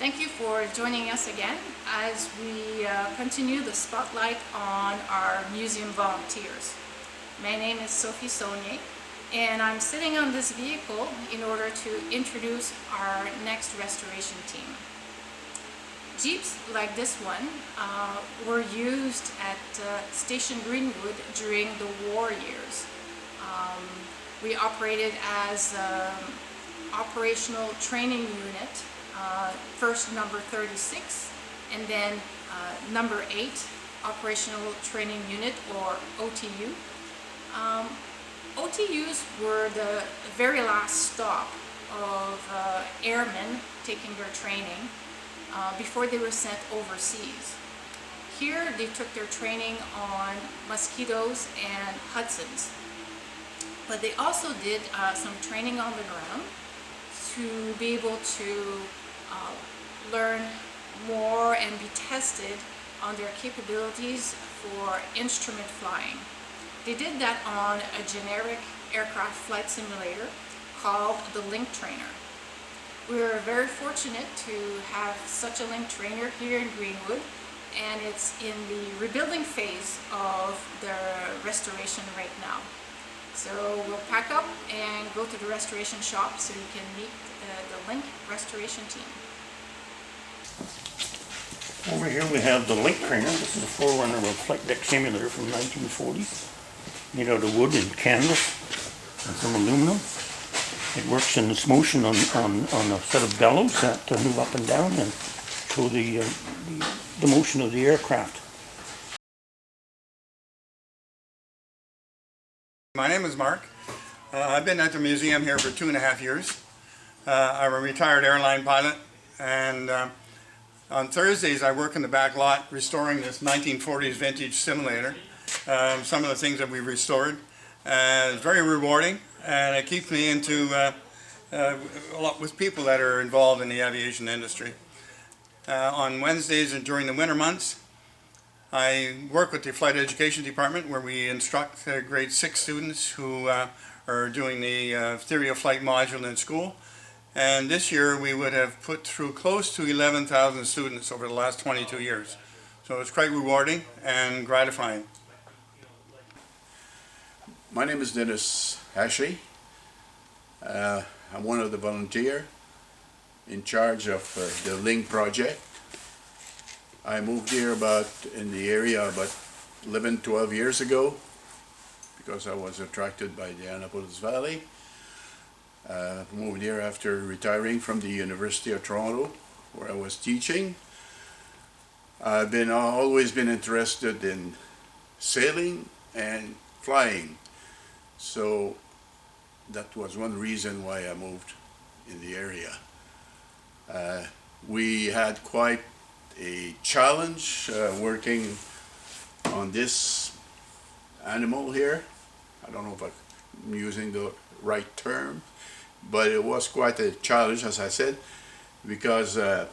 Thank you for joining us again as we continue the spotlight on our museum volunteers. My name is Sophie Saunier, and I'm sitting on this vehicle in order to introduce our next restoration team. Jeeps like this one were used at Station Greenwood during the war years. We operated as operational training unit, first number 36 and then number 8 operational training unit, or OTU. OTUs were the very last stop of airmen taking their training before they were sent overseas. Here they took their training on Mosquitoes and Hudsons, but they also did some training on the ground to be able to learn more and be tested on their capabilities for instrument flying. They did that on a generic aircraft flight simulator called the Link Trainer. We were very fortunate to have such a Link Trainer here in Greenwood, and it's in the rebuilding phase of the restoration right now. So we'll pack up and go to the restoration shop so you can meet the Link restoration team. Over here we have the Link Trainer. This is a forerunner of a flight deck simulator from 1940, made out of wood and canvas and some aluminum. It works in this motion on a set of bellows that move up and down and show the motion of the aircraft. My name is Mark. I've been at the museum here for 2.5 years. I'm a retired airline pilot, and on Thursdays I work in the back lot restoring this 1940s vintage simulator. Some of the things that we've restored. It's very rewarding, and it keeps me into a lot with people that are involved in the aviation industry. On Wednesdays and during the winter months, I work with the flight education department, where we instruct grade 6 students who are doing the theory of flight module in school. And this year we would have put through close to 11,000 students over the last 22 years. So it's quite rewarding and gratifying. My name is Dennis Ashley. I'm one of the volunteers in charge of the Link project. I moved here in the area about 11-12 years ago because I was attracted by the Annapolis Valley. Moved here after retiring from the University of Toronto, where I was teaching. I've always been interested in sailing and flying, so that was one reason why I moved in the area. We had quite a challenge working on this animal here. I don't know if I'm using the right term, but it was quite a challenge, as I said, because and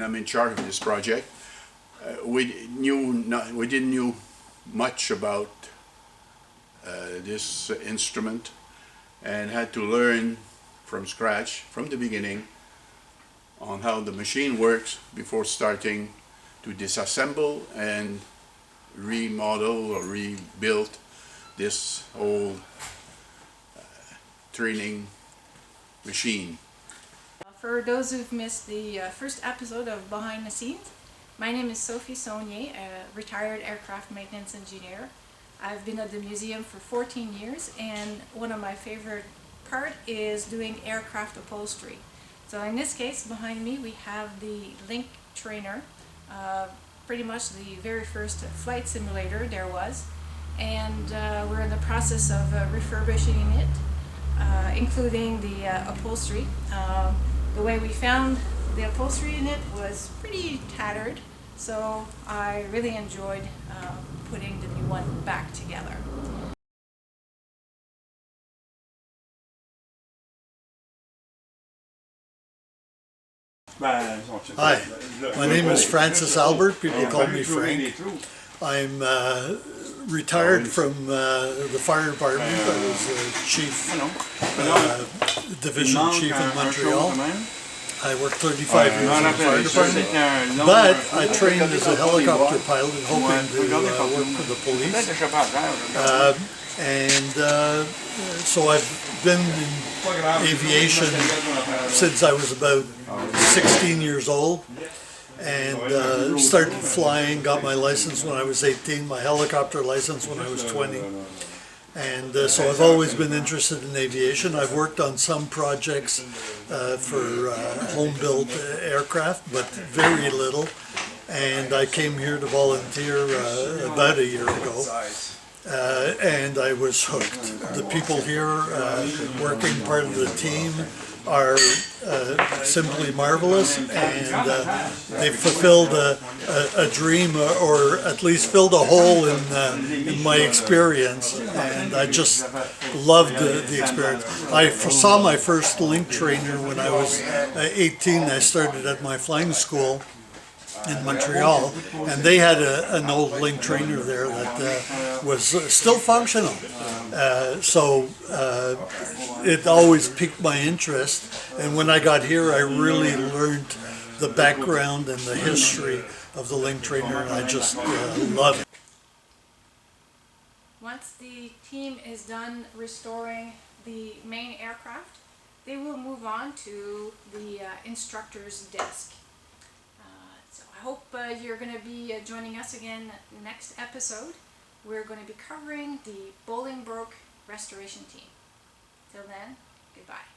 I'm in charge of this project. We didn't know much about this instrument, and had to learn from scratch, from the beginning, on how the machine works before starting to disassemble and remodel or rebuild this whole training machine. For those who've missed the first episode of Behind the Scenes, my name is Sophie Saunier, a retired aircraft maintenance engineer. I've been at the museum for 14 years, and one of my favorite part is doing aircraft upholstery. So in this case, behind me we have the Link Trainer, pretty much the very first flight simulator there was, and we're in the process of refurbishing it, including the upholstery. The way we found the upholstery in it was pretty tattered, so I really enjoyed putting the new one back together. Hi, my name is Francis Albert. People call me Frank. I'm retired from the fire department. I was a chief, division chief in Montreal. I worked 35 years in the fire department, but I trained as a helicopter pilot, hoping to work for the police. So I've been in aviation since I was about 16 years old, and started flying, got my license when I was 18, my helicopter license when I was 20. And so I've always been interested in aviation. I've worked on some projects for home-built aircraft, but very little. And I came here to volunteer about a year ago. And I was hooked. The people here working part of the team are simply marvelous, and they've fulfilled a dream, or at least filled a hole in my experience, and I just loved the experience. I saw my first link trainer when I was 18. I started at my flying school in Montreal, and they had an old link trainer there that was still functional. So it always piqued my interest, and when I got here I really learned the background and the history of the link trainer, and I just love it. Once the team is done restoring the main aircraft, they will move on to the instructor's desk. So I hope you're going to be joining us again next episode. We're going to be covering the Bolingbroke restoration team. Till then, goodbye.